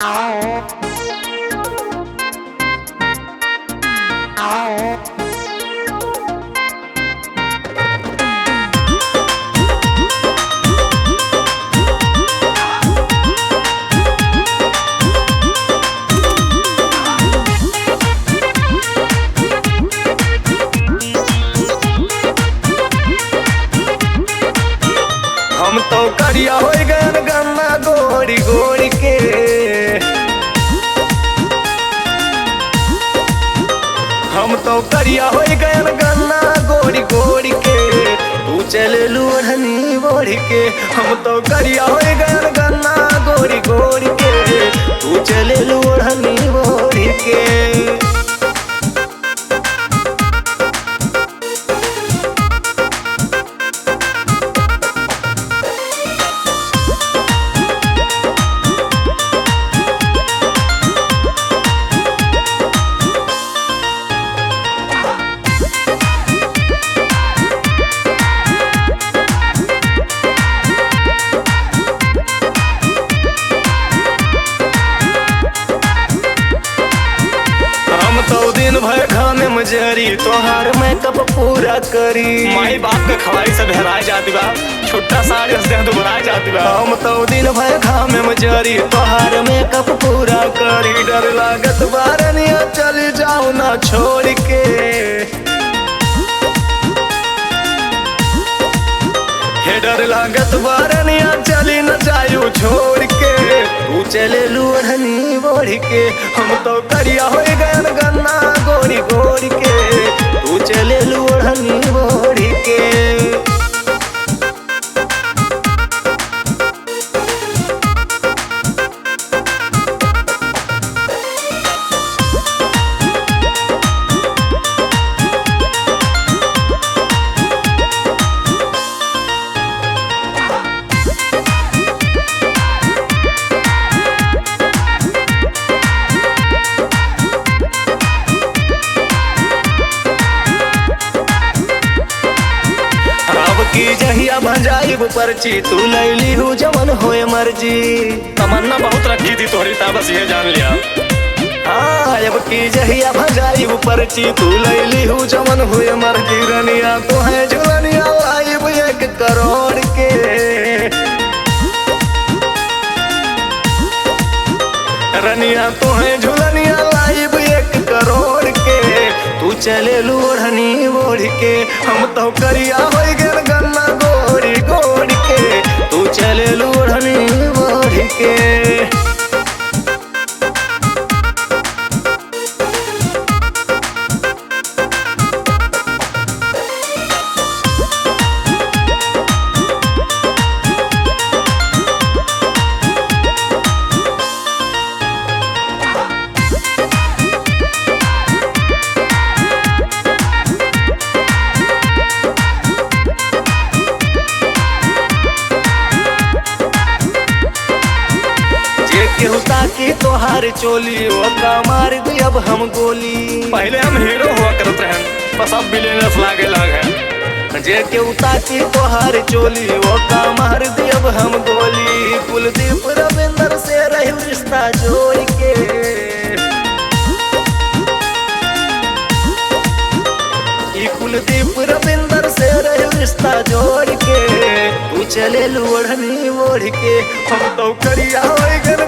हम तो करिया हो गन गन्ना गोरी गोरी के। हम तो करिया हो गन गन्ना गोरी गोरी के। तू चले लूढ़नी बोढ़ के। हम तो करिया हो गन गन्ना गोरी गोरी के। तू चले लूढ़नी बोढ़ के। तो दिन भर घामे मजरी तोहार मेकअप पूरा करी। माई बाप के खवाई से बहराए जाती बा, छुट्टा साड़ी से दुबराए जाती बा। हम तो दिन भर घामे मजरी तोहार मेकअप पूरा करी। डर लागत बारनिया चल जाऊ ना छोड़ के। हे डर लागत बारनिया चली न जायू छोड़ के। तू चले लूढ़नी बोढ़ के। हम तो करिया हो गन गन्ना गोरी गोरी के। तू चले लूढ़नी बोढ़ के। की जहिया भंजाइब पर्ची तू लैली हूँ जमन होए मर्जी। तमन्ना बहुत रखी थी तोहरी ता बस ये जान लिया। हाँ अब की जहिया भंजाइब पर्ची तू लैली हूँ जमन हुए मर्जी। रनिया तो है झुलनिया लाइब 1 करोड़ के। रनिया तो है झुलनिया लाइब 1 करोड़ के। तू चले लूढ़नी बोढ़ के। हम तो करिया हो गन गन्ना गोरी गोरी के। तू चले लूढ़नी बोढ़ के। केहू ताकि तोहार चोली ओका मार दी अब हम गोली। पहले हम हीरो हुआ करत रहन, बस अब विलेनस लागे लग है। जे केहू ताकि तोहार चोली ओका मार दी अब हम गोली। कुलदीप रविंदर से रही रिश्ता जोड़ के। कुलदीप रविंदर से रही रिश्ता जोड़ के। तू चले लूढ़नी बोढ़ के। हम तो करिया हो गन